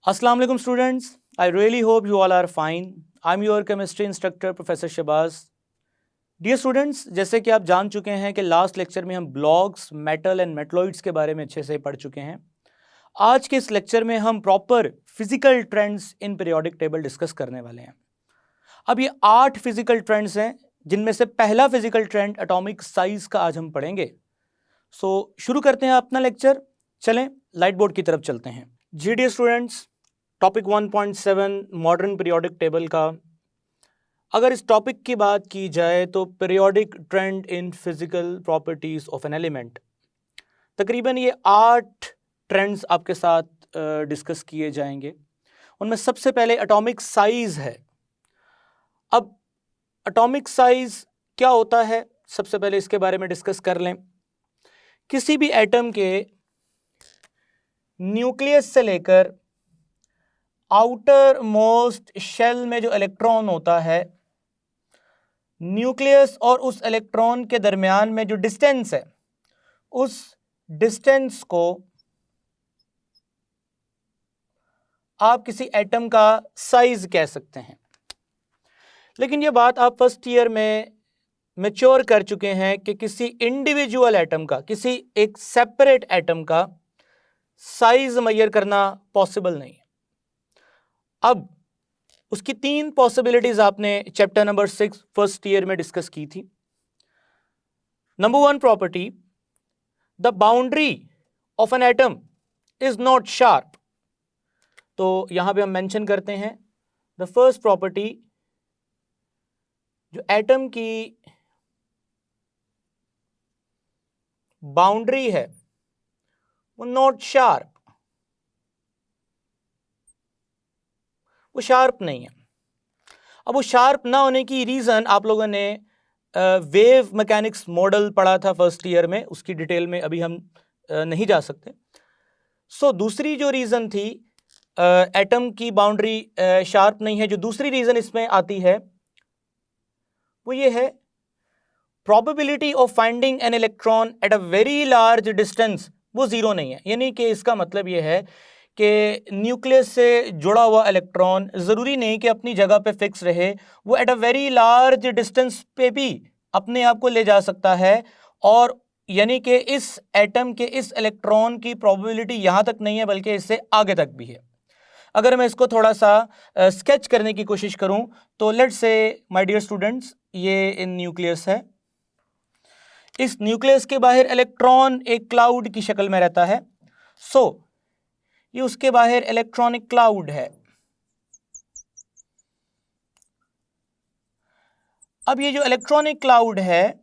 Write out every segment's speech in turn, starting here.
Assalamu alaikum students. I really hope you all are fine. I'm your chemistry instructor Professor Shabazz. Dear students, जैसे कि आप जान चुके हैं कि लास्ट लेक्चर में हम ब्लॉक्स, मेटल एंड मेटलॉइड्स के बारे में अच्छे से पढ़ चुके हैं। आज के इस लेक्चर में हम proper physical trends in periodic table discuss करने वाले हैं। अब ये 8 फिजिकल ट्रेंड्स हैं, जिनमें से पहला फिजिकल ट्रेंड एटॉमिक साइज का आज हम पढ़ेंगे। शुरू करते हैं अपना लेक्चर। चलें लाइट बोर्ड की तरफ चलते हैं। जी dear students, topic 1.7 modern periodic table का अगर इस टॉपिक की बात की जाए तो periodic trend in physical properties of an element, तकरीबन ये 8 ट्रेंड्स आपके साथ डिस्कस किए जाएंगे। उनमें सबसे पहले एटॉमिक साइज है। अब एटॉमिक साइज क्या होता है, सबसे पहले इसके बारे में डिस्कस कर लें। किसी भी एटम के न्यूक्लियस से लेकर आउटर मोस्ट शेल में जो इलेक्ट्रॉन होता है, न्यूक्लियस और उस इलेक्ट्रॉन के दरमियान में जो डिस्टेंस है, उस डिस्टेंस को आप किसी एटम का साइज कह सकते हैं। लेकिन ये बात आप फर्स्ट ईयर में मैच्योर कर चुके हैं कि किसी इंडिविजुअल एटम का, किसी एक सेपरेट एटम का साइज मेजर करना पॉसिबल नहीं है। अब उसकी 3 पॉसिबिलिटीज आपने चैप्टर नंबर 6 फर्स्ट ईयर में डिस्कस की थी। Number 1 property, the boundary of an atom is not sharp. तो यहां पे हम मेंशन करते हैं द फर्स्ट प्रॉपर्टी, जो एटम की बाउंड्री है वो नॉट शार्प, वो शार्प नहीं है। अब वो शार्प ना होने की रीज़न आप लोगों ने वेव मैकेनिक्स मॉडल पढ़ा था फर्स्ट ईयर में, उसकी डिटेल में अभी हम नहीं जा सकते। दूसरी जो रीज़न थी एटम की बाउंड्री शार्प नहीं है, जो दूसरी रीज़न इसमें आती है वो ये है, probability of finding an electron at a very large distance वो ज़ीरो नहीं है। यानी कि इसका मतलब ये है कि न्यूक्लियस से जुड़ा हुआ इलेक्ट्रॉन ज़रूरी नहीं कि अपनी जगह पे फिक्स रहे, वो at a very large distance पे भी अपने आप को ले जा सकता है। और यानी कि इस एटम के इस इलेक्ट्रॉन की प्रोबेबिलिटी यहाँ तक नहीं है, बल्कि इससे आगे तक भी है। अगर मैं इसको थोड़ा सा स्केच करने की कोशिश करूँ तो let's say my dear students, ये इन न्यूक्लियस है। इस न्यूक्लियस के बाहर इलेक्ट्रॉन एक क्लाउड की शक्ल में रहता है। ये उसके बाहर इलेक्ट्रॉनिक क्लाउड है। अब ये जो इलेक्ट्रॉनिक क्लाउड है,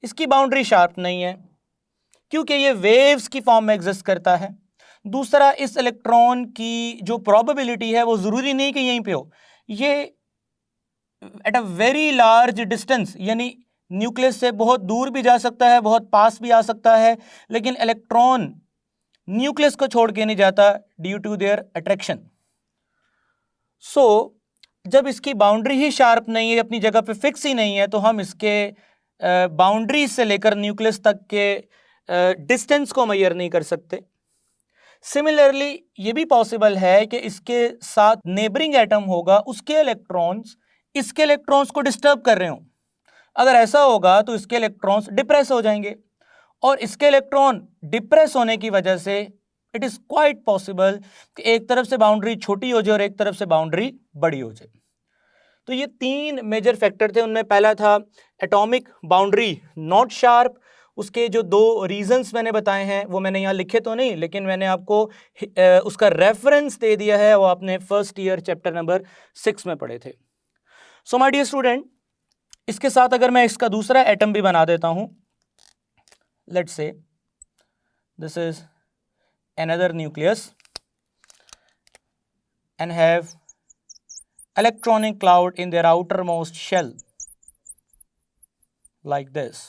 इसकी बाउंड्री शार्प नहीं है, क्योंकि ये वेव्स की फॉर्म में एग्जिस्ट करता है। दूसरा, इस इलेक्ट्रॉन की जो प्रोबेबिलिटी है वो जरूरी नहीं कि यहीं पे हो, ये at a very large distance, यानी न्यूक्लियस से बहुत दूर भी जा सकता है, बहुत पास भी आ सकता है, लेकिन इलेक्ट्रॉन न्यूक्लियस को छोड़ के नहीं जाता ड्यू टू देयर अट्रैक्शन। जब इसकी बाउंड्री ही शार्प नहीं है, अपनी जगह पे फिक्स ही नहीं है, तो हम इसके बाउंड्री से लेकर न्यूक्लियस तक के डिस्टेंस को मेजर नहीं कर सकते। सिमिलरली ये भी पॉसिबल है कि इसके साथ नेबरिंग एटम होगा, उसके इलेक्ट्रॉन्स इसके इलेक्ट्रॉन्स को डिस्टर्ब कर रहे हों। अगर ऐसा होगा तो इसके इलेक्ट्रॉन्स डिप्रेस हो जाएंगे, और इसके इलेक्ट्रॉन डिप्रेस होने की वजह से इट इज क्वाइट पॉसिबल कि एक तरफ से बाउंड्री छोटी हो जाए और एक तरफ से बाउंड्री बड़ी हो जाए। तो ये 3 मेजर फैक्टर थे। उनमें पहला था एटॉमिक बाउंड्री नॉट शार्प। उसके जो 2 रीजंस मैंने बताए हैं वो मैंने यहाँ लिखे तो नहीं, लेकिन मैंने आपको उसका रेफरेंस दे दिया है, वो आपने फर्स्ट ईयर चैप्टर नंबर 6 में पढ़े थे। सो माय डियर स्टूडेंट, इसके साथ अगर मैं इसका दूसरा एटम भी बना देता हूं, let's say this is another nucleus and have electronic cloud in their outermost shell like this.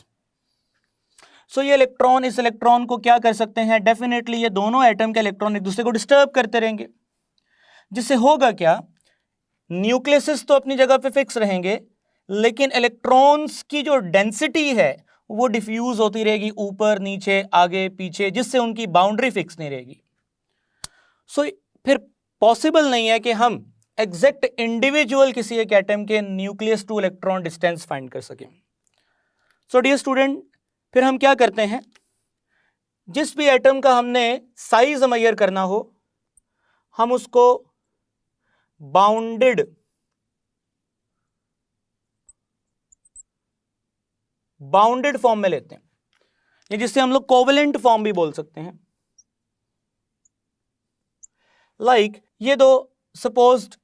ये इलेक्ट्रॉन इस इलेक्ट्रॉन को क्या कर सकते हैं, डेफिनेटली ये दोनों एटम के इलेक्ट्रॉन एक दूसरे को डिस्टर्ब करते रहेंगे, जिससे होगा क्या, न्यूक्लियस तो अपनी जगह पे फिक्स रहेंगे, लेकिन इलेक्ट्रॉन्स की जो डेंसिटी है वो डिफ्यूज होती रहेगी ऊपर नीचे आगे पीछे, जिससे उनकी बाउंड्री फिक्स नहीं रहेगी। फिर पॉसिबल नहीं है कि हम एग्जैक्ट इंडिविजुअल किसी एक एटम के nucleus two electron distance find कर सकें। सो डियर स्टूडेंट, फिर हम क्या करते हैं, जिस भी एटम का हमने साइज मेजर करना हो हम उसको बाउंडेड फॉर्म में लेते हैं, या जिससे हम लोग कोवेलेंट फॉर्म भी बोल सकते हैं। लाइक ये दो सपोज्ड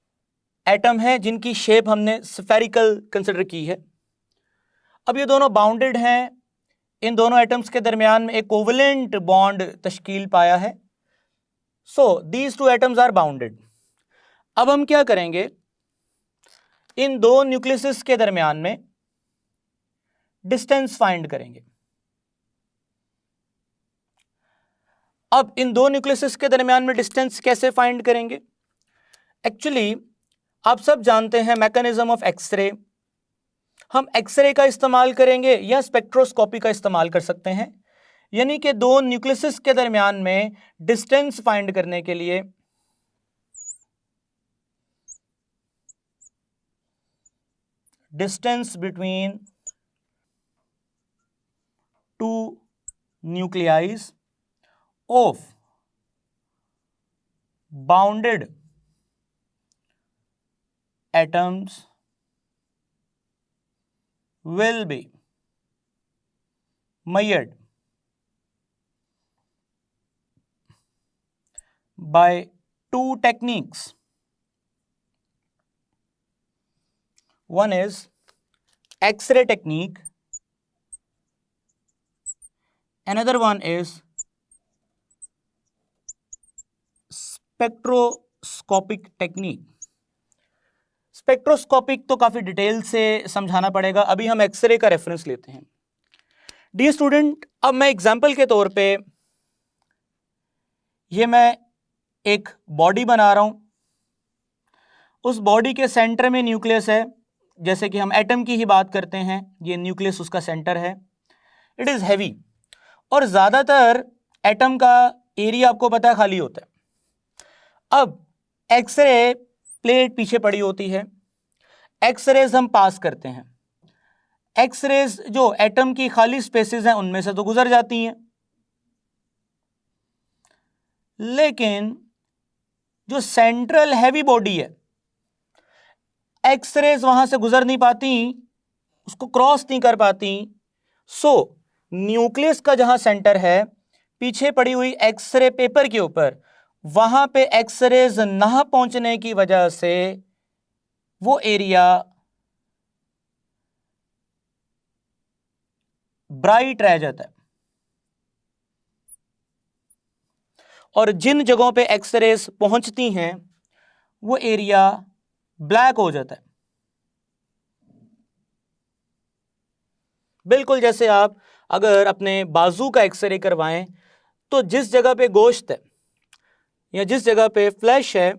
एटम है जिनकी शेप हमने स्फेरिकल कंसिडर की है। अब ये दोनों बाउंडेड हैं, इन दोनों एटम्स के दरमियान में एक कोवेलेंट बॉन्ड तश्कील पाया है। So these two atoms are bounded. अब हम क्या करेंगे, इन दो न्यूक्लियस के दरमियान में डिस्टेंस फाइंड करेंगे। अब इन दो न्यूक्लियस के दरमियान में डिस्टेंस कैसे फाइंड करेंगे? एक्चुअली आप सब जानते हैं मैकेनिज्म ऑफ एक्सरे। हम एक्सरे का इस्तेमाल करेंगे या स्पेक्ट्रोस्कोपी का इस्तेमाल कर सकते हैं, यानी कि दो न्यूक्लियस के दरमियान में डिस्टेंस फाइंड करने के लिए distance between two nuclei of bounded atoms will be measured by two techniques. One is X-ray technique, another one is spectroscopic technique. Spectroscopic तो काफी डिटेल से समझाना पड़ेगा, अभी हम एक्सरे का रेफरेंस लेते हैं। डियर स्टूडेंट, अब मैं एग्जांपल के तौर पे ये मैं एक बॉडी बना रहा हूं, उस बॉडी के सेंटर में न्यूक्लियस है, जैसे कि हम एटम की ही बात करते हैं, ये न्यूक्लियस उसका सेंटर है। इट इज हैवी, और ज्यादातर एटम का एरिया आपको पता है खाली होता है। अब एक्सरे प्लेट पीछे पड़ी होती है, एक्सरेज हम पास करते हैं, एक्सरेज जो एटम की खाली स्पेसेस हैं उनमें से तो गुजर जाती हैं, लेकिन जो सेंट्रल हैवी बॉडी है एक्सरेज वहां से गुजर नहीं पाती, उसको क्रॉस नहीं कर पाती। सो न्यूक्लियस का जहां सेंटर है, पीछे पड़ी हुई एक्सरे पेपर के ऊपर, वहां पे एक्सरेज ना पहुंचने की वजह से वो एरिया ब्राइट रह जाता है, और जिन जगहों पे एक्सरेज पहुंचती हैं वो एरिया ब्लैक हो जाता है। बिल्कुल जैसे आप अगर अपने बाजू का एक्सरे करवाएं तो जिस जगह पे गोश्त है या जिस जगह पे फ्लैश है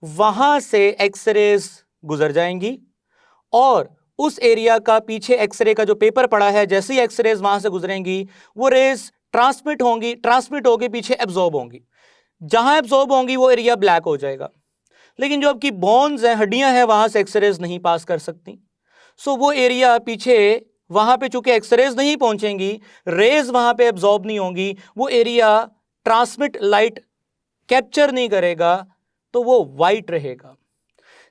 वहां से एक्सरेज गुजर जाएंगी, और उस एरिया का पीछे एक्सरे का जो पेपर पड़ा है, जैसे ही एक्सरेज वहां से गुजरेंगी वो रेज ट्रांसमिट होगी पीछे एब्जॉर्ब होंगी, जहां एब्जॉर्ब होंगी वो एरिया ब्लैक हो जाएगा। लेकिन जो आपकी बोन्स हैं, हड्डियां हैं, वहां से एक्सरेज नहीं पास कर सकती। सो वो एरिया पीछे, वहां पे चूंकि एक्सरेज नहीं पहुंचेंगी, रेज वहां पे एब्जॉर्ब नहीं होंगी, वो एरिया ट्रांसमिट लाइट कैप्चर नहीं करेगा, तो वो वाइट रहेगा।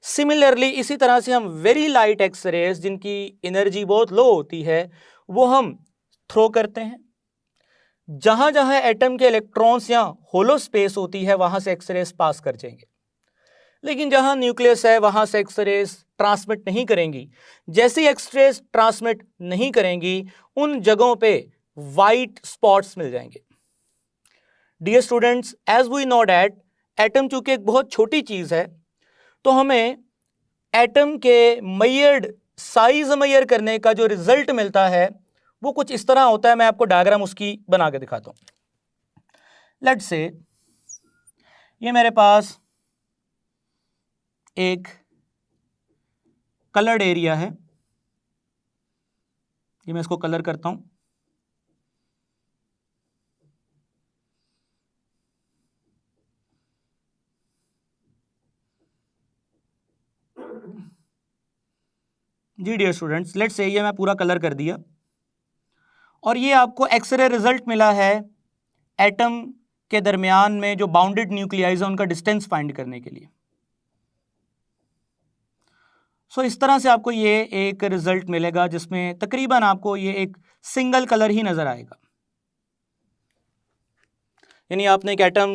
सिमिलरली इसी तरह से हम वेरी लाइट एक्सरेज जिनकी एनर्जी बहुत लो होती है वो हम थ्रो करते हैं, जहां जहां एटम के इलेक्ट्रॉन्स या होलो स्पेस होती है वहां से एक्सरेज पास कर जाएंगे। लेकिन जहां न्यूक्लियस है वहां से एक्सरेज ट्रांसमिट नहीं करेंगी। जैसे ही एक्सरेज ट्रांसमिट नहीं करेंगी उन जगहों पे वाइट स्पॉट्स मिल जाएंगे। Dear students, as we know that atom चूंकि एक बहुत छोटी चीज है, तो हमें एटम के मेजर्ड साइज मेजर करने का जो रिजल्ट मिलता है वो कुछ इस तरह होता है। मैं आपको डायग्राम उसकी बना के दिखाता हूं। लेट्स से ये मेरे पास एक कलर्ड एरिया है, ये मैं इसको कलर करता हूं। जी डियर स्टूडेंट्स, लेट्स से ये मैं पूरा कलर कर दिया और ये आपको एक्सरे रिजल्ट मिला है एटम के दरमियान में जो बाउंडेड न्यूक्लियाइज है उनका डिस्टेंस फाइंड करने के लिए। सो इस तरह से आपको ये एक रिजल्ट मिलेगा जिसमें तकरीबन आपको ये एक सिंगल कलर ही नजर आएगा। यानी आपने एक एटम,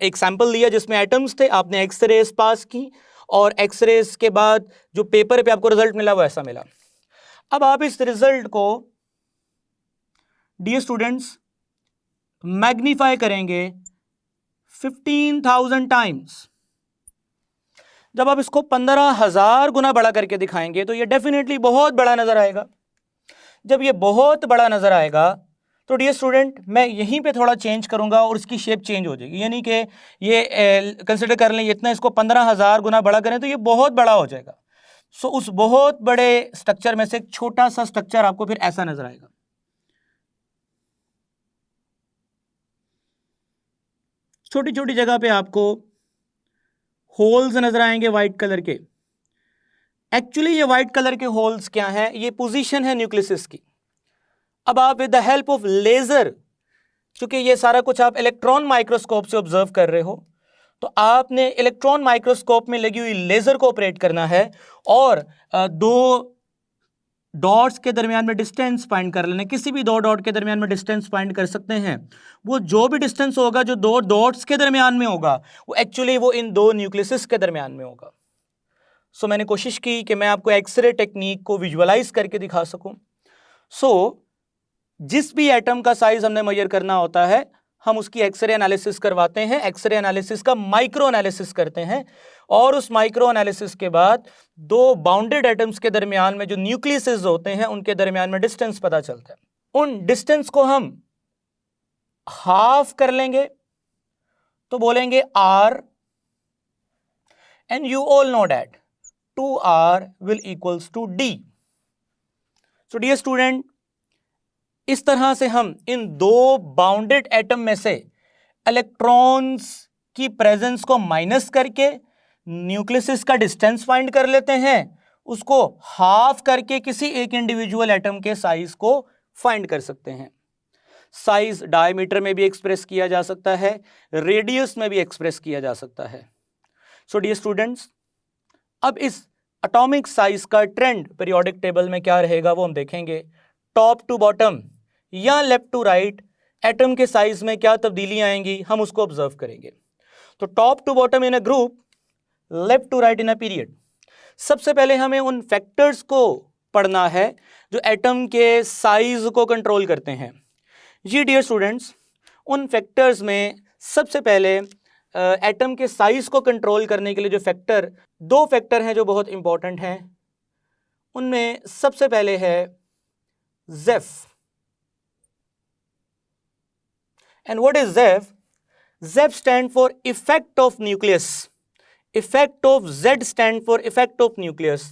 एक सैंपल लिया जिसमें एटम्स थे, आपने एक्सरेज पास की और एक्सरेज के बाद जो पेपर पे आपको रिजल्ट मिला वो ऐसा मिला। अब आप इस रिजल्ट को डियर स्टूडेंट्स मैग्नीफाई करेंगे 15,000 टाइम्स। जब आप इसको 15,000 गुना बड़ा करके दिखाएंगे तो ये डेफिनेटली बहुत बड़ा नजर आएगा। जब ये बहुत बड़ा नजर आएगा तो डियर स्टूडेंट मैं यहीं पे थोड़ा चेंज करूंगा और इसकी शेप चेंज हो जाएगी। यानी कि ये कंसिडर कर लें इतना, इसको 15,000 गुना बड़ा करें तो ये बहुत बड़ा हो जाएगा। सो उस बहुत बड़े स्ट्रक्चर में से एक छोटा सा स्ट्रक्चर आपको फिर ऐसा नजर आएगा। छोटी छोटी जगह पे आपको होल्स नजर आएंगे वाइट कलर के। एक्चुअली ये वाइट कलर के होल्स क्या हैं? ये पोजीशन है न्यूक्लियस की। अब आप with the help of laser, क्योंकि ये सारा कुछ आप इलेक्ट्रॉन माइक्रोस्कोप से ऑब्जर्व कर रहे हो, तो आपने इलेक्ट्रॉन माइक्रोस्कोप में लगी हुई लेजर को ऑपरेट करना है और दो डॉट्स के दरमियान में डिस्टेंस फाइंड कर लेना। किसी भी दो डॉट के दरमियान में डिस्टेंस फाइंड कर सकते हैं। वो जो भी डिस्टेंस होगा जो दो डॉट्स के दरमियान में होगा वो एक्चुअली वो इन दो न्यूक्लियस के दरमियान में होगा। सो मैंने कोशिश की कि मैं आपको एक्सरे टेक्निक को विजुअलाइज करके दिखा सकूं। सो जिस भी एटम का साइज हमने मेजर करना होता है हम उसकी एक्सरे एनालिसिस करवाते हैं। एक्सरे एनालिसिस का माइक्रो एनालिसिस करते हैं और उस माइक्रो एनालिसिस के बाद दो बाउंडेड एटम्स के दरमियान में जो न्यूक्लियसेस होते हैं उनके दरमियान में डिस्टेंस पता चलता है। उन डिस्टेंस को हम हाफ कर लेंगे तो बोलेंगे r, and you all know that 2r will equals to d. So dear student, इस तरह से हम इन दो बाउंडेड एटम में से इलेक्ट्रॉन्स की प्रेजेंस को माइनस करके न्यूक्लियस का डिस्टेंस फाइंड कर लेते हैं, उसको हाफ करके किसी एक इंडिविजुअल एटम के साइज को फाइंड कर सकते हैं। साइज डायमीटर में भी एक्सप्रेस किया जा सकता है, रेडियस में भी एक्सप्रेस किया जा सकता है। सो डियर स्टूडेंट्स, अब इस एटॉमिक साइज का ट्रेंड पीरियोडिक टेबल में क्या रहेगा वो हम देखेंगे। टॉप टू बॉटम या लेफ्ट टू राइट एटम के साइज में क्या तब्दीलियां आएंगी हम उसको ऑब्जर्व करेंगे। तो top to bottom in a group, left to right in a period. सबसे पहले हमें उन फैक्टर्स को पढ़ना है जो एटम के साइज को कंट्रोल करते हैं। जी डियर स्टूडेंट्स, उन फैक्टर्स में सबसे पहले एटम के साइज को कंट्रोल करने के लिए जो फैक्टर, दो फैक्टर हैं जो बहुत इंपॉर्टेंट हैं। उनमें सबसे पहले है ZEF। And what is ZEF? ZEF stand for effect of nucleus. Effect of Z stand for effect of nucleus.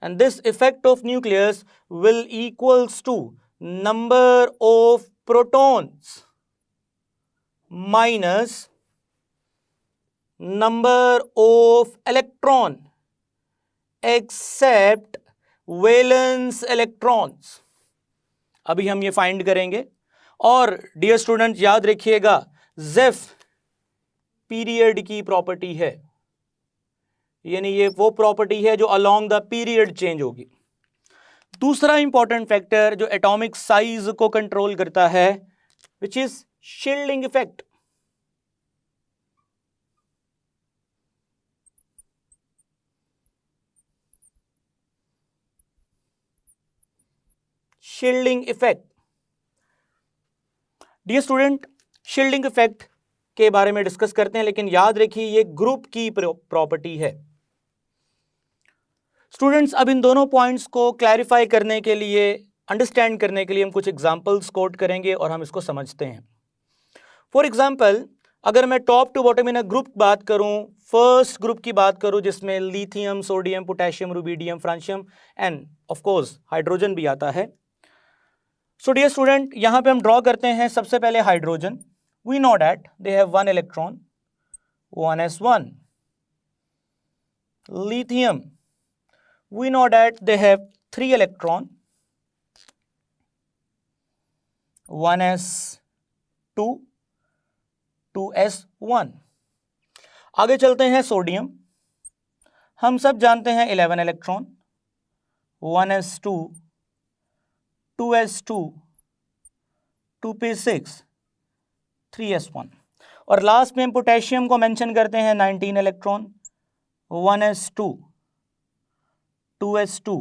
And this effect of nucleus will equals to number of protons minus number of electron except valence electrons। अभी हम ये find करेंगे। और dear student याद रखिएगा ZEF period की property है, यानी ये वो प्रॉपर्टी है जो अलोंग द पीरियड चेंज होगी। दूसरा इंपॉर्टेंट फैक्टर जो एटॉमिक साइज को कंट्रोल करता है which is shielding effect. Shielding effect, dear student, shielding effect के बारे में डिस्कस करते हैं, लेकिन याद रखिए ये ग्रुप की प्रॉपर्टी है। स्टूडेंट्स, अब इन दोनों पॉइंट्स को क्लैरिफाई करने के लिए, अंडरस्टैंड करने के लिए हम कुछ एग्जांपल्स कोट करेंगे और हम इसको समझते हैं। फॉर एग्जांपल, अगर मैं top to bottom in a group बात करूं, फर्स्ट ग्रुप की बात करूं जिसमें lithium, sodium, potassium, rubidium, francium and of course hydrogen भी आता है। सो डियर स्टूडेंट, यहां पे हम ड्रॉ करते हैं सबसे पहले hydrogen. We know that they have one electron, 1s1। Lithium we know that they have 3 electron, 1s2, 2s1. आगे चलते हैं सोडियम. हम सब जानते हैं 11 electron, 1s2, 2s2, 2p6, 3s1. और लास्ट में हम पोटेशियम को मेंशन करते हैं 19 electron, 1s2, 2s2,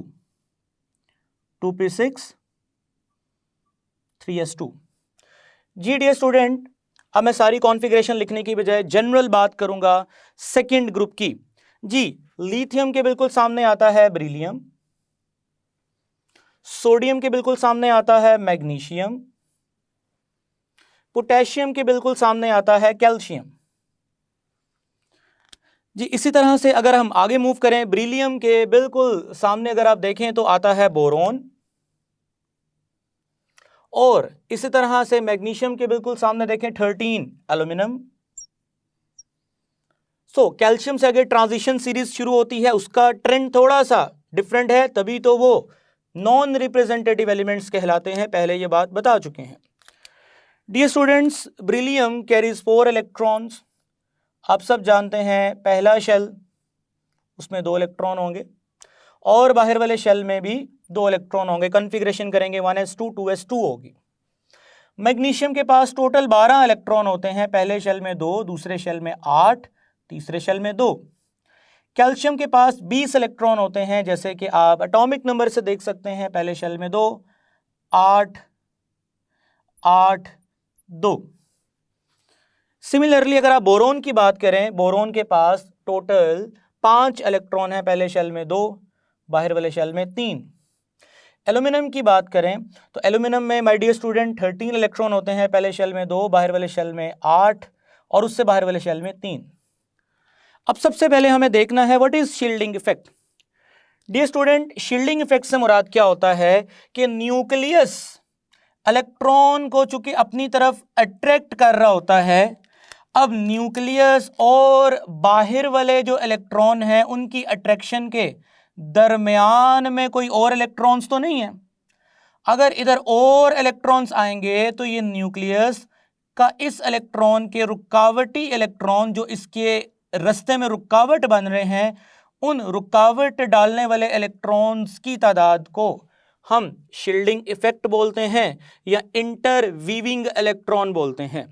2p6, 3s2. जी डियर स्टूडेंट, अब मैं सारी कॉन्फ़िगरेशन लिखने की बजाय जनरल बात करूंगा सेकंड ग्रुप की. जी, लिथियम के बिल्कुल सामने आता है बेरिलियम, सोडियम के बिल्कुल सामने आता है मैग्नीशियम, पोटेशियम के बिल्कुल सामने आता है कैल्शियम. जी, इसी तरह से अगर हम आगे मूव करें, बेरिलियम के बिल्कुल सामने अगर आप देखें तो आता है बोरोन, और इसी तरह से मैग्नीशियम के बिल्कुल सामने देखें 13 एल्यूमिनियम. सो कैल्शियम से अगर ट्रांजिशन सीरीज शुरू होती है, उसका ट्रेंड थोड़ा सा डिफरेंट है, तभी तो वो नॉन रिप्रेजेंटेटिव एलिमेंट्स कहलाते हैं. पहले ये बात बता चुके हैं. Dear students, beryllium carries 4 electrons. आप सब जानते हैं पहला शेल, उसमें 2 इलेक्ट्रॉन होंगे, और बाहर वाले शेल में भी 2 इलेक्ट्रॉन होंगे. कॉन्फ़िगरेशन करेंगे 1s2, 2s2 होगी. मैग्नीशियम के पास टोटल 12 इलेक्ट्रॉन होते हैं, पहले शेल में 2, दूसरे शेल में 8, तीसरे शेल में 2. कैल्शियम के पास 20 इलेक्ट्रॉन होते हैं, जैसे कि आप एटॉमिक नंबर से देख सकते हैं, पहले शेल में 2, 8, 8, 2. सिमिलरली अगर आप बोरोन की बात करें, बोरोन के पास टोटल 5 इलेक्ट्रॉन है, पहले शेल में 2, बाहर वाले शेल में 3. एल्यूमिनियम की बात करें तो एल्यूमिनियम में माय डियर स्टूडेंट 13 इलेक्ट्रॉन होते हैं, पहले शेल में 2, बाहर वाले शेल में 8, और उससे बाहर वाले शेल में 3. अब सबसे पहले हमें देखना है what is shielding effect. Dear student, shielding effect से मुराद क्या होता है कि न्यूक्लियस इलेक्ट्रॉन को चूंकि अपनी तरफ अट्रैक्ट कर रहा होता है, अब न्यूक्लियस और बाहर वाले जो इलेक्ट्रॉन हैं उनकी अट्रैक्शन के दरमियान में कोई और इलेक्ट्रॉन्स तो नहीं है. अगर इधर और इलेक्ट्रॉन्स आएंगे तो ये न्यूक्लियस का इस इलेक्ट्रॉन के रुकावटी इलेक्ट्रॉन जो इसके रास्ते में रुकावट बन रहे हैं, उन रुकावट डालने वाले इलेक्ट्रॉन्स की तादाद को हम शील्डिंग इफेक्ट बोलते हैं या इंटरवीविंग इलेक्ट्रॉन बोलते हैं.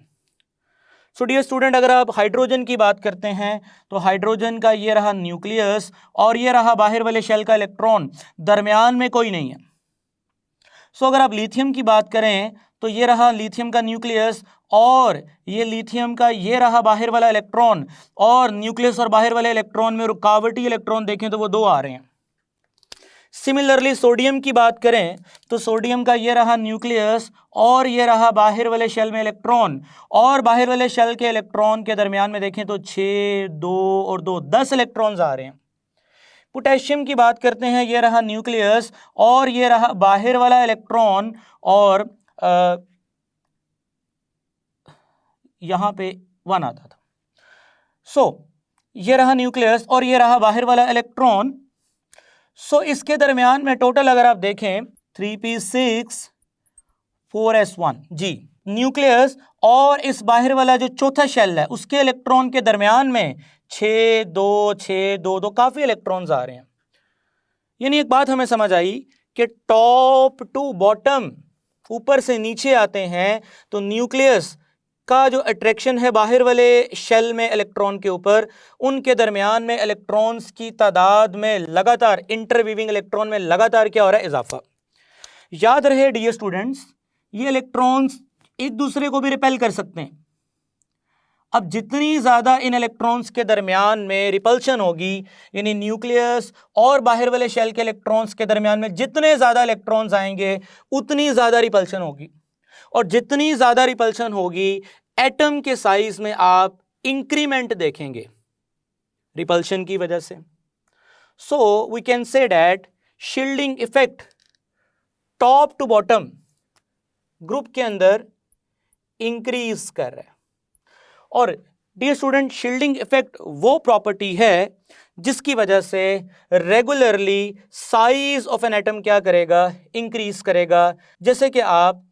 सो डियर स्टूडेंट, अगर आप हाइड्रोजन की बात करते हैं तो हाइड्रोजन का ये रहा न्यूक्लियस और ये रहा बाहर वाले शेल का इलेक्ट्रॉन, दरमियान में कोई नहीं है. सो अगर आप लिथियम की बात करें तो ये रहा लिथियम का न्यूक्लियस और ये लिथियम का ये रहा बाहर वाला इलेक्ट्रॉन, और न्यूक्लियस और बाहर वाले इलेक्ट्रॉन में रुकावटी इलेक्ट्रॉन देखें तो वो 2 आ रहे हैं. सिमिलरली सोडियम की बात करें तो सोडियम का ये रहा न्यूक्लियस और ये रहा बाहर वाले शेल में इलेक्ट्रॉन, और बाहर वाले शेल के इलेक्ट्रॉन के दरमियान में देखें तो 6, 2 और 2, 10 इलेक्ट्रॉन्स आ रहे हैं. पोटेशियम की बात करते हैं, ये रहा न्यूक्लियस और ये रहा बाहर वाला इलेक्ट्रॉन, और यहां पे 1 आता था. सो ये रहा न्यूक्लियस और ये रहा बाहर वाला इलेक्ट्रॉन. सो इसके दरमियान में टोटल अगर आप देखें 3p6, 4s1. जी, न्यूक्लियस और इस बाहर वाला जो चौथा शेल है उसके इलेक्ट्रॉन के दरमियान में 6, 2, 6, 2, 2 काफी इलेक्ट्रॉन्स आ रहे हैं. यानी एक बात हमें समझ आई कि टॉप टू बॉटम, ऊपर से नीचे आते हैं तो न्यूक्लियस का जो अट्रैक्शन है बाहर वाले शेल में इलेक्ट्रॉन के ऊपर, उनके दरमियान में इलेक्ट्रॉन्स की तादाद में लगातार, इंटरवीविंग इलेक्ट्रॉन में लगातार क्या हो रहा है, इजाफा. याद रहे डियर स्टूडेंट्स, ये इलेक्ट्रॉन्स एक दूसरे को भी रिपेल कर सकते हैं. अब जितनी ज़्यादा इन इलेक्ट्रॉन्स के दरमियान में रिपल्शन होगी, यानी न्यूक्लियस और बाहर वाले शेल के इलेक्ट्रॉन्स के दरमियान में जितने ज़्यादा इलेक्ट्रॉन्स आएंगे उतनी ज़्यादा रिपल्शन होगी, और जितनी ज़्यादा रिपल्शन होगी एटम के साइज में आप इंक्रीमेंट देखेंगे रिपल्शन की वजह से. So we can say that shielding effect top to bottom group के अंदर इंक्रीज कर रहा है. और डियर स्टूडेंट, शील्डिंग इफेक्ट वो प्रॉपर्टी है जिसकी वजह से regularly size of an atom क्या करेगा, इंक्रीज करेगा। जैसे कि आप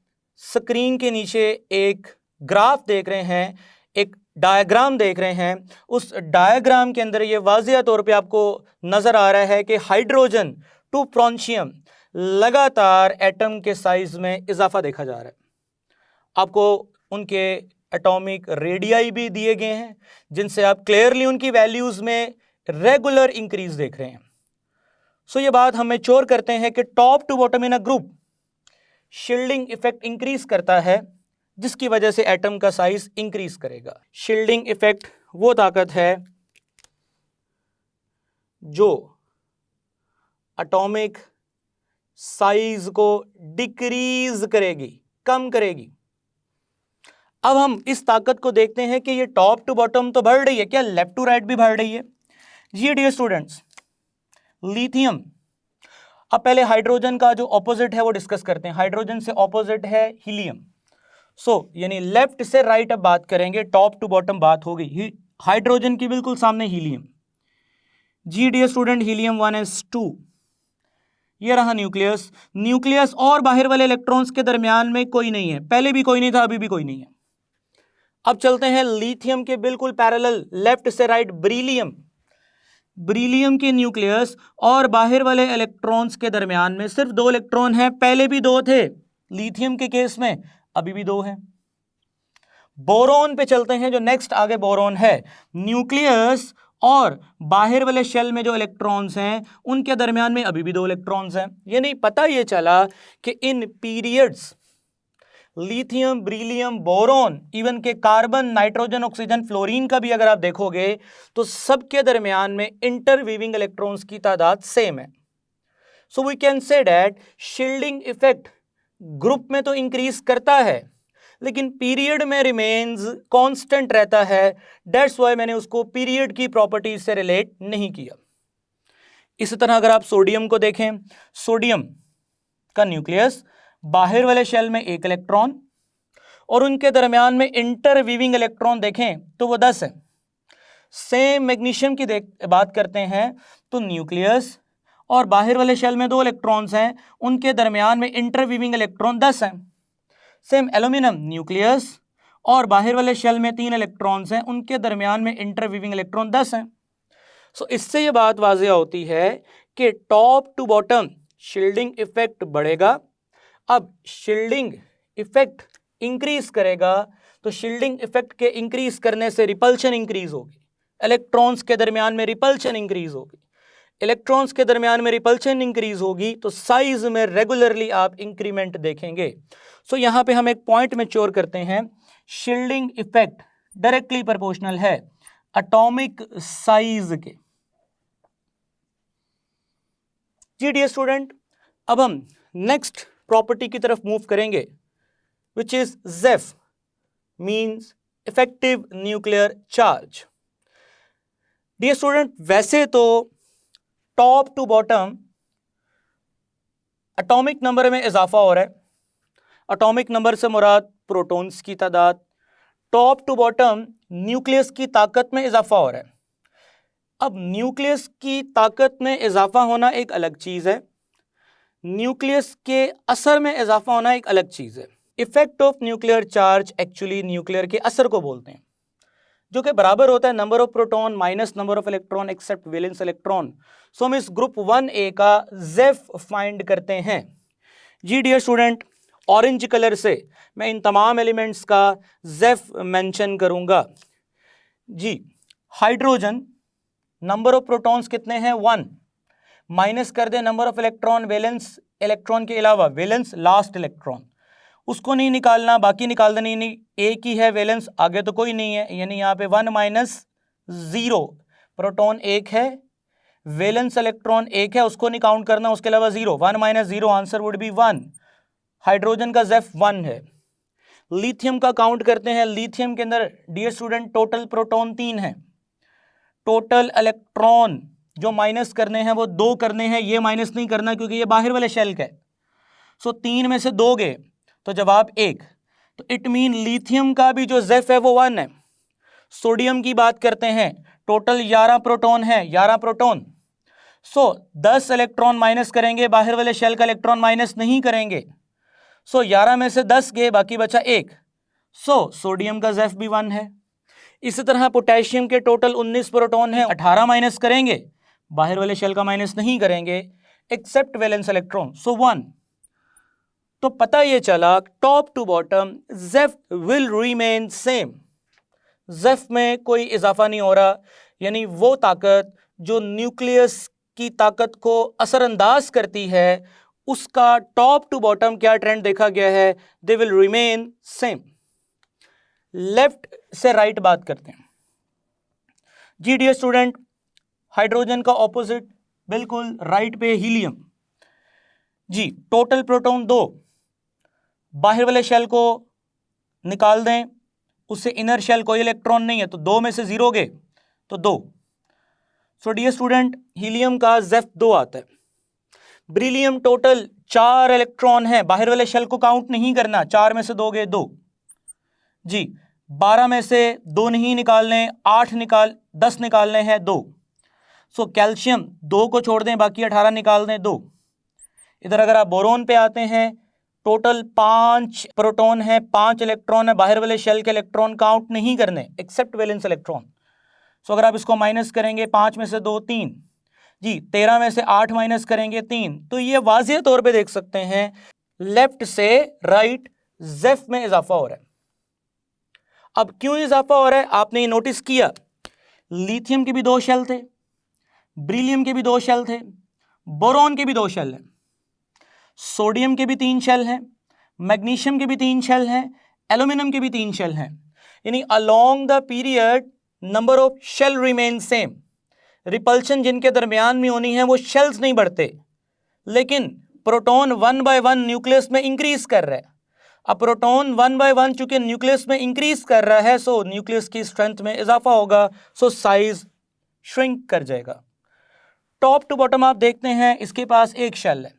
स्क्रीन के नीचे एक ग्राफ देख रहे हैं, एक डायग्राम देख रहे हैं। उस डायग्राम के अंदर ये वाज़िया तौर पे आपको नजर आ रहा है कि हाइड्रोजन टू फ्रांशियम लगातार एटम के साइज में इजाफा देखा जा रहा है। आपको उनके एटॉमिक रेडियाई भी दिए गए हैं जिनसे आप क्लियरली उनकी वैल्यूज में रेगुलर इंक्रीज देख रहे हैं। सो ये बात हम मेच्योर करते हैं कि top to bottom in a group shielding effect increase करता है जिसकी वजह से एटम का साइज इंक्रीज करेगा। शील्डिंग इफेक्ट वो ताकत है जो एटॉमिक साइज को डिक्रीज करेगी, कम करेगी। अब हम इस ताकत को देखते हैं कि ये टॉप टू बॉटम तो बढ़ रही है, क्या लेफ्ट टू राइट भी बढ़ रही है? जी डियर स्टूडेंट्स, लिथियम, अब पहले हाइड्रोजन का जो ऑपोजिट है वो डिस्कस करते हैं। हाइड्रोजन से ऑपोजिट है हीलियम। यानी लेफ्ट से राइट अब बात करेंगे, टॉप टू बॉटम बात हो गई। हाइड्रोजन की बिल्कुल सामने हीलियम। जी डियर स्टूडेंट, हीलियम 1s2, ये रहा न्यूक्लियस। न्यूक्लियस और बाहर वाले इलेक्ट्रॉन्स के दरमियान में कोई नहीं है, पहले भी कोई नहीं था, अभी भी कोई नहीं है। अब चलते हैं लिथियम के बिल्कुल पैरेलल, लेफ्ट से राइट ब्रीलियम। ब्रीलियम के न्यूक्लियस और बाहर वाले इलेक्ट्रॉन्स के दरमियान में सिर्फ 2 इलेक्ट्रॉन हैं, पहले भी 2 थे लिथियम के केस में, अभी भी 2 हैं। बोरोन पे चलते हैं, जो नेक्स्ट आगे बोरोन है। न्यूक्लियस और बाहर वाले शेल में जो इलेक्ट्रॉन्स हैं उनके दरमियान में अभी भी 2 इलेक्ट्रॉन्स हैं। ये नहीं पता, ये चला कि इन पीरियड्स लिथियम, ब्रीलियम, बोरोन, इवन के कार्बन, नाइट्रोजन, ऑक्सीजन, फ्लोरीन का भी अगर आप देखोगे तो सबके दरमियान में इंटरवीविंग इलेक्ट्रॉन्स की तादाद सेम है। So we can say that shielding effect group में तो इंक्रीज करता है लेकिन पीरियड में रिमेन्स कांस्टेंट रहता है। दैट्स व्हाई मैंने उसको पीरियड की प्रॉपर्टी से रिलेट नहीं किया। इसी तरह अगर आप सोडियम को देखें, सोडियम का न्यूक्लियस, बाहर वाले शेल में 1 इलेक्ट्रॉन और उनके दरमियान में इंटरवीविंग इलेक्ट्रॉन देखें तो वो 10 है। सेम मैग्नीशियम की बात करते हैं तो न्यूक्लियस और बाहर वाले शेल में 2 इलेक्ट्रॉन्स हैं, उनके दरमियान में इंटरवीविंग इलेक्ट्रॉन 10 हैं। सेम एल्यूमिनियम, न्यूक्लियस और बाहर वाले शेल में 3 इलेक्ट्रॉन्स हैं, उनके दरमियान में इंटरवीविंग इलेक्ट्रॉन 10 हैं। इससे ये बात वाज़िया होती है कि top to bottom shielding effect बढ़ेगा। अब शील्डिंग इफेक्ट इंक्रीज करेगा तो शील्डिंग इफेक्ट के इंक्रीज करने से रिपल्शन इंक्रीज होगी, इलेक्ट्रॉन्स के दरमियान में रिपल्शन इंक्रीज होगी। इलेक्ट्रॉन्स के दरमियान में रिपल्शन इंक्रीज होगी तो साइज में रेगुलरली आप इंक्रीमेंट देखेंगे। यहां पे हम एक पॉइंट मैच्योर करते हैं, शील्डिंग इफेक्ट डायरेक्टली प्रोपोर्शनल है एटॉमिक साइज के। जी डियर स्टूडेंट, अब हम नेक्स्ट प्रॉपर्टी की तरफ मूव करेंगे which is ZEF, means effective nuclear charge. Dear student, वैसे तो top to bottom atomic number में इजाफा हो रहा है। एटॉमिक नंबर से मुराद प्रोटॉन्स की तादाद, टॉप टू बॉटम न्यूक्लियस की ताकत में इजाफा हो रहा है। अब न्यूक्लियस की ताकत में इजाफा होना एक अलग चीज है, न्यूक्लियस के असर में इजाफा होना एक अलग चीज है। Effect of nuclear charge actually nuclear के असर को बोलते हैं, जो कि बराबर होता है number of proton minus number of electron except valence electron. हम इस ग्रुप 1A का ZEF फाइंड करते हैं। जी डियर स्टूडेंट, ऑरेंज कलर से मैं इन तमाम एलिमेंट्स का ZEF मेंशन करूंगा। जी, हाइड्रोजन, नंबर ऑफ प्रोटॉन्स कितने हैं? 1, माइनस कर दे number of electron, valence electron के अलावा, वैलेंस लास्ट इलेक्ट्रॉन, उसको नहीं निकालना, बाकी निकाल देना। नहीं, एक ही है वैलेंस, आगे तो कोई नहीं है, यानी यहाँ पे 1 माइनस 0, प्रोटॉन 1 है, वैलेंस इलेक्ट्रॉन 1 है, उसको नहीं काउंट करना, उसके अलावा 0, 1 minus 0, answer would be 1। Hydrogen का ZEF 1 है। लिथियम का काउंट करते हैं, लिथियम के अंदर डियर स्टूडेंट टोटल प्रोटॉन 3 है, टोटल इलेक्ट्रॉन जो माइनस करने हैं वो 2 करने हैं, ये माइनस नहीं करना क्योंकि ये बाहर वाले शेल का है। 3 में से 2 गए तो जवाब 1, तो इट मीन लिथियम का भी जो ZEF है वो 1 है। सोडियम की बात करते हैं, टोटल 11 प्रोटॉन है, 11 प्रोटॉन। सो 10 इलेक्ट्रॉन माइनस करेंगे, बाहर वाले शेल का इलेक्ट्रॉन माइनस नहीं करेंगे। सो 11 में से 10 गए, बाकी बचा 1। सो सोडियम का ज़ेफ भी 1 है। इसी तरह पोटेशियम के टोटल 19 प्रोटॉन हैं, 18 माइनस करेंगे, बाहर वाले शेल का माइनस नहीं करेंगे, एक्सेप्ट वैलेंस इलेक्ट्रॉन, सो 1। तो पता ये चला top to bottom Zeff will remain same, Zeff में कोई इजाफा नहीं हो रहा, यानी वो ताकत जो न्यूक्लियस की ताकत को असरअंदाज करती है, उसका टॉप टू बॉटम क्या ट्रेंड देखा गया है, they will remain same. Left से राइट बात करते हैं जी डियर स्टूडेंट। हाइड्रोजन का ऑपोजिट बिल्कुल राइट पे हीलियम जी, टोटल प्रोटॉन 2, बाहर वाले शेल को निकाल दें, उससे इनर शेल कोई इलेक्ट्रॉन नहीं है, तो 2 में से 0 गए तो 2। सो डियर स्टूडेंट, हीलियम का ज़ेफ 2 आता है। ब्रिलियम टोटल 4 इलेक्ट्रॉन है, बाहर वाले शेल को काउंट नहीं करना, 4 में से 2 गए 2 जी। 12 में से 2 नहीं निकालने, 10 निकालने हैं 2। सो कैल्शियम 2 को छोड़ दें, बाकी 18 निकाल दें 2। इधर अगर आप बोरोन पे आते हैं, टोटल 5 प्रोटॉन है, 5 इलेक्ट्रॉन है, बाहर वाले शेल के इलेक्ट्रॉन काउंट नहीं करने, एक्सेप्ट वैलेंस इलेक्ट्रॉन। सो अगर आप इसको माइनस करेंगे, 5 में से 2 3 जी, 13 में से 8 माइनस करेंगे 3। तो ये वाज़ेह तौर पे देख सकते हैं लेफ्ट से राइट ज़ेफ में इजाफा हो रहा है। अब क्यों इजाफा हो रहा है, आपने ये नोटिस किया, लिथियम के भी 2 शेल थे, ब्रिलियम के भी 2 शेल थे, बोरोन के भी 2 शेल हैं, सोडियम के भी 3 शेल हैं, मैग्नीशियम के भी 3 शेल हैं, एल्यूमिनियम के भी 3 शेल हैं, यानी along the period number of shell remain same. Repulsion जिनके दरमियान में होनी है वो शेल्स नहीं बढ़ते, लेकिन प्रोटॉन 1 बाय 1 न्यूक्लियस में इंक्रीज कर रहा है। अब प्रोटॉन 1 बाय 1 चूंकि न्यूक्लियस में इंक्रीज कर रहा है, सो न्यूक्लियस की स्ट्रेंथ में इजाफा होगा, सो साइज श्रिंक कर जाएगा। टॉप टू बॉटम आप देखते हैं, इसके पास 1 शेल है,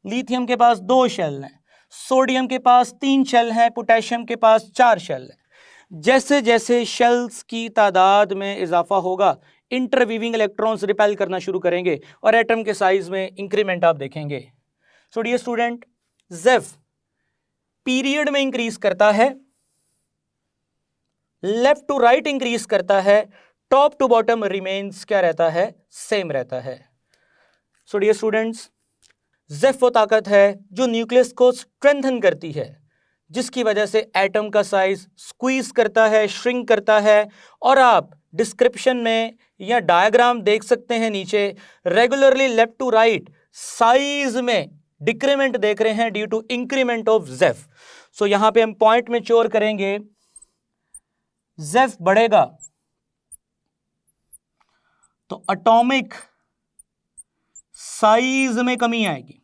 लिथियम के पास 2 शेल हैं, सोडियम के पास 3 शेल हैं, पोटेशियम के पास 4 शेल हैं। जैसे जैसे शेल्स की तादाद में इजाफा होगा, इंटरवीविंग इलेक्ट्रॉन्स रिपेल करना शुरू करेंगे और एटम के साइज में इंक्रीमेंट आप देखेंगे। सो डियर स्टूडेंट, ज़ेफ पीरियड में इंक्रीज करता है, लेफ्ट टू राइट इंक्रीज करता है, टॉप टू बॉटम रिमेन्स क्या रहता है, सेम रहता है। सो डियर स्टूडेंट्स, ज़ेफ वो ताकत है जो न्यूक्लियस को स्ट्रेंथन करती है, जिसकी वजह से एटम का साइज स्क्वीज करता है, श्रिंक करता है। और आप डिस्क्रिप्शन में या डायग्राम देख सकते हैं नीचे, regularly left to right size में डिक्रीमेंट देख रहे हैं due to increment of Zeff. So यहां पे हम पॉइंट में चोर करेंगे, ज़ेफ बढ़ेगा तो एटॉमिक साइज में कमी आएगी,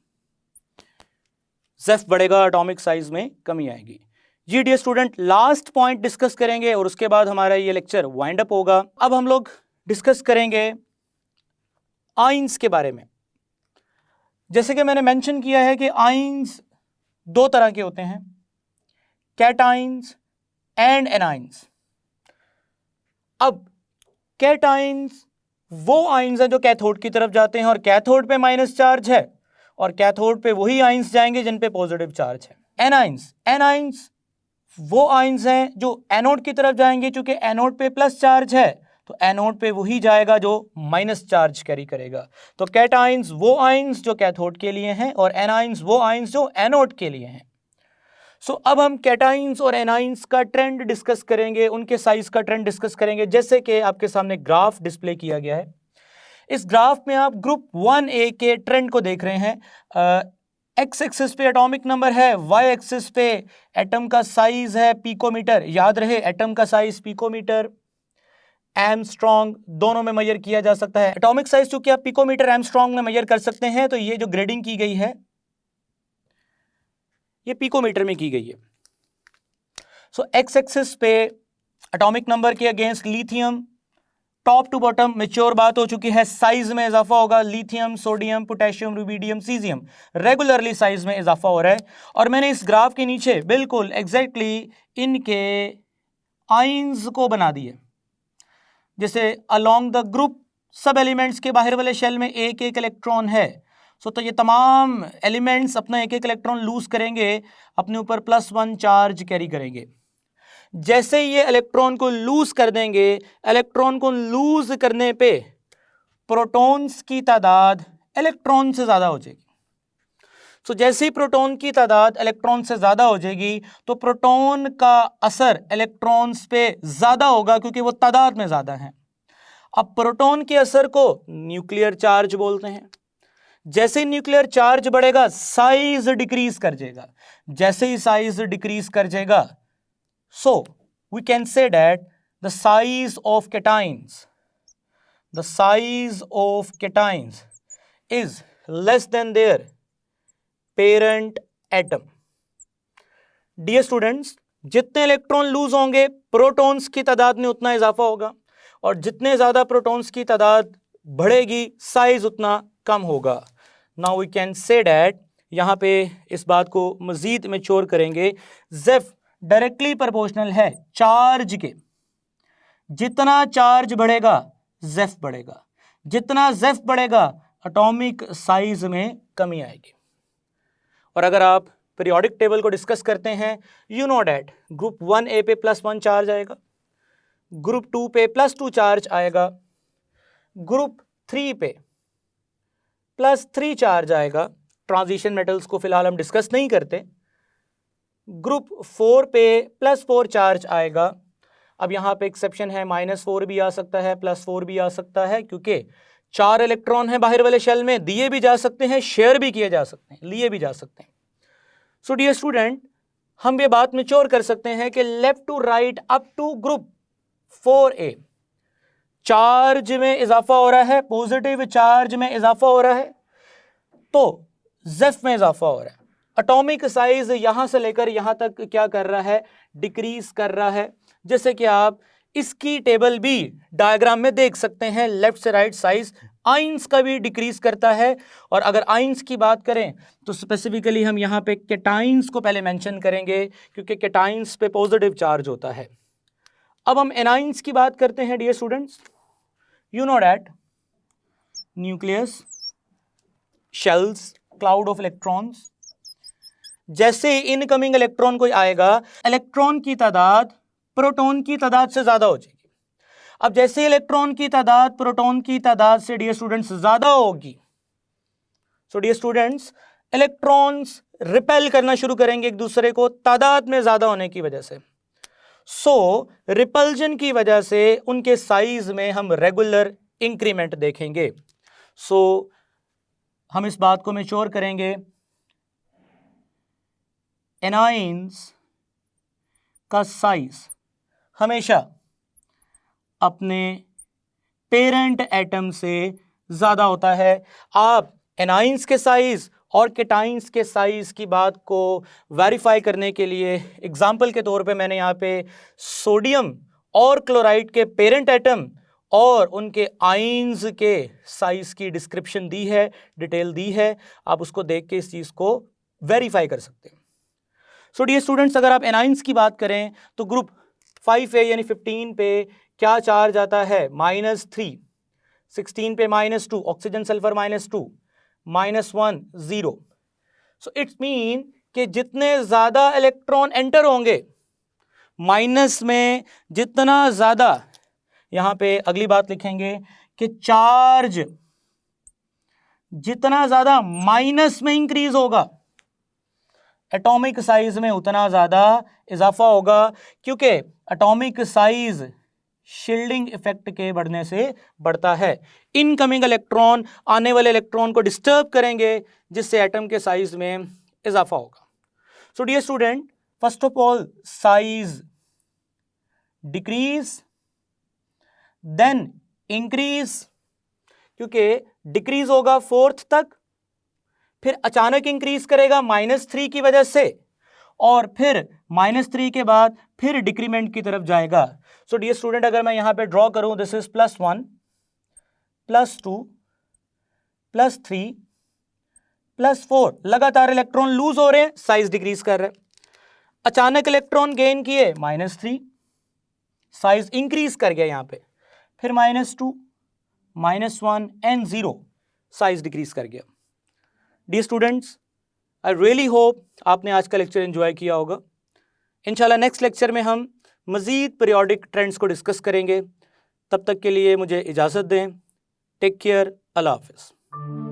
ज़ेफ बढ़ेगा, एटॉमिक साइज में कमी आएगी। जी dear student, last point discuss करेंगे और उसके बाद हमारा ये लेक्चर वाइंड अप होगा। अब हम लोग डिस्कस करेंगे आयंस के बारे में। जैसे कि मैंने मेंशन किया है कि आयंस 2 तरह के होते हैं, कैटायंस एंड एनायंस। अब कैटायंस वो आयंस हैं जो कैथोड की तरफ जाते हैं और कैथोड पे माइनस चार्ज है, और कैथोड पे वही आयंस जाएंगे जिन पे पॉजिटिव चार्ज है। एनायंस वो आयंस हैं जो एनोड की तरफ जाएंगे, चूंकि एनोड पे प्लस चार्ज है तो एनोड पे वही जाएगा जो माइनस चार्ज कैरी करेगा। तो कैटायंस वो आयंस जो कैथोड के लिए हैं और एनायंस वो आयंस जो एनोड के लिए हैं। सो अब हम कैटायंस और एनायंस का ट्रेंड डिस्कस करेंगे, उनके साइज का ट्रेंड डिस्कस करेंगे। जैसे कि आपके सामने ग्राफ डिस्प्ले किया गया है, इस ग्राफ में आप ग्रुप 1A के ट्रेंड को देख रहे हैं। एक्स एक्सिस पे एटॉमिक नंबर है, वाई एक्सिस पे एटम का साइज है पिकोमीटर। याद रहे, एटम का साइज पिकोमीटर, एमस्ट्रॉन्ग दोनों में मेजर किया जा सकता है। एटॉमिक साइज चूंकि आप पिकोमीटर एमस्ट्रॉन्ग में मेजर कर सकते हैं, तो ये जो ग्रेडिंग की गई है ये पिकोमीटर में की गई है। सो एक्स एक्सिस पे एटॉमिक नंबर के against lithium, top to bottom mature बात हो चुकी है, साइज में इजाफा होगा। Lithium, sodium, potassium, rubidium, caesium regularly size में इजाफा हो रहा है। और मैंने इस ग्राफ के नीचे बिल्कुल एग्जैक्टली इनके आयंस को बना दिए। जैसे अलोंग द ग्रुप सब एलिमेंट्स के बाहर वाले शेल में एक एक इलेक्ट्रॉन है, तो ये तमाम एलिमेंट्स अपना एक एक इलेक्ट्रॉन लूज करेंगे, अपने ऊपर +1 चार्ज कैरी करेंगे। जैसे ये इलेक्ट्रॉन को लूज कर देंगे, इलेक्ट्रॉन को लूज करने पे प्रोटॉन्स की तादाद इलेक्ट्रॉन से ज़्यादा हो जाएगी। जैसे ही प्रोटॉन की तादाद इलेक्ट्रॉन से ज़्यादा हो जाएगी तो प्रोटॉन का असर इलेक्ट्रॉन्स पे ज़्यादा होगा क्योंकि वो तादाद में ज़्यादा है। अब प्रोटॉन के असर को न्यूक्लियर चार्ज बोलते हैं। जैसे ही न्यूक्लियर चार्ज बढ़ेगा साइज डिक्रीज कर जाएगा। जैसे ही साइज डिक्रीज कर जाएगा, so we can say that the size of cations is less than their parent atom. Dear students, जितने इलेक्ट्रॉन लूज होंगे प्रोटॉन्स की तादाद में उतना इजाफा होगा, और जितने ज्यादा प्रोटॉन्स की तादाद बढ़ेगी साइज उतना कम होगा। Now we can say that, यहां पे इस बात को मजीद मैच्योर करेंगे, जेफ डायरेक्टली प्रोपोर्शनल है चार्ज के। जितना चार्ज बढ़ेगा जेफ बढ़ेगा, जितना जेफ बढ़ेगा एटॉमिक साइज में कमी आएगी। और अगर आप पीरियोडिक टेबल को डिस्कस करते हैं, you know that group 1A पे +1 चार्ज आएगा, ग्रुप 2 पे +2 चार्ज आएगा, ग्रुप 3 पे +3 चार्ज आएगा। ट्रांजिशन मेटल्स को फिलहाल हम डिस्कस नहीं करते। ग्रुप 4 पे +4 चार्ज आएगा। अब यहाँ पे एक्सेप्शन है, -4 भी आ सकता है, +4 भी आ सकता है, क्योंकि 4 इलेक्ट्रॉन हैं बाहर वाले शेल में, दिए भी जा सकते हैं, शेयर भी किए जा सकते हैं, लिए भी जा सकते हैं। सो डियर स्टूडेंट, हम ये बात मैच्योर कर सकते हैं कि left to right up to group 4A charge में इजाफा हो रहा है, पॉजिटिव चार्ज में इजाफा हो रहा है, तो जेफ में इजाफा हो रहा है। एटॉमिक साइज यहां से लेकर यहां तक क्या कर रहा है, डिक्रीज कर रहा है। जैसे कि आप इसकी टेबल भी डायग्राम में देख सकते हैं, लेफ्ट से राइट साइज आइंस का भी डिक्रीज करता है। और अगर आइंस की बात करें तो स्पेसिफिकली हम यहाँ पे कैटाइंस को पहले मेंशन करेंगे, क्योंकि कैटाइंस पे पॉजिटिव चार्ज होता है। अब हम एनाइंस की बात करते हैं। Dear students, you know that nucleus, shells, cloud of electrons. जैसे इनकमिंग इलेक्ट्रॉन कोई आएगा, इलेक्ट्रॉन की तादाद प्रोटॉन की तादाद से ज्यादा हो जाएगी। अब जैसे इलेक्ट्रॉन की तादाद प्रोटॉन की तादाद से डियर स्टूडेंट्स ज्यादा होगी, so dear students electrons repel करना शुरू करेंगे एक दूसरे को तादाद में ज्यादा होने की वजह से। सो रिपल्जन की वजह से उनके साइज में हम रेगुलर इंक्रीमेंट देखेंगे। सो हम इस बात को मैच्योर करेंगे, एनाइंस का साइज हमेशा अपने पेरेंट एटम से ज़्यादा होता है। आप एनाइंस के साइज और कैटाइंस के साइज की बात को वेरीफाई करने के लिए एग्जाम्पल के तौर पे मैंने यहाँ पे सोडियम और क्लोराइड के पेरेंट एटम और उनके आइंस के साइज की डिस्क्रिप्शन दी है, डिटेल दी है। आप उसको देख के इस चीज़ को वेरीफाई कर सकते हैं। सो डियर स्टूडेंट्स, अगर आप एनाइंस की बात करें तो ग्रुप 5A यानी 15 पे क्या चार्ज आता है, -3, 16 पे -2, oxygen sulphur -2, -1, 0। So it's mean कि जितने ज़्यादा इलेक्ट्रॉन एंटर होंगे माइनस में, जितना ज़्यादा, यहाँ पे अगली बात लिखेंगे कि चार्ज जितना ज़्यादा माइनस में इंक्रीज होगा एटॉमिक साइज में उतना ज़्यादा इजाफा होगा, क्योंकि एटॉमिक साइज शील्डिंग इफेक्ट के बढ़ने से बढ़ता है। इनकमिंग इलेक्ट्रॉन आने वाले इलेक्ट्रॉन को डिस्टर्ब करेंगे, जिससे एटम के साइज में इजाफा होगा। So dear student, first of all size decrease then increase, क्योंकि डिक्रीज होगा 4th तक, फिर अचानक इंक्रीज करेगा -3 की वजह से, और फिर -3 के बाद फिर डिक्रीमेंट की तरफ जाएगा। सो डियर स्टूडेंट, अगर मैं यहां पे ड्रॉ करूं, दिस इज +1, +2, +3, +4, लगातार इलेक्ट्रॉन लूज हो रहे हैं, साइज डिक्रीज कर रहे हैं। अचानक इलेक्ट्रॉन गेन किए, -3, साइज इंक्रीज कर गया यहां पे, फिर -2, -1 एंड 0 साइज डिक्रीज कर गया। Dear students, I really hope आपने आज का लेक्चर एंजॉय किया होगा। इंशाल्लाह नेक्स्ट लेक्चर में हम मज़ीद पीरियोडिक ट्रेंड्स को डिस्कस करेंगे। तब तक के लिए मुझे इजाज़त दें। टेक केयर, अल्लाह हाफ़िज़।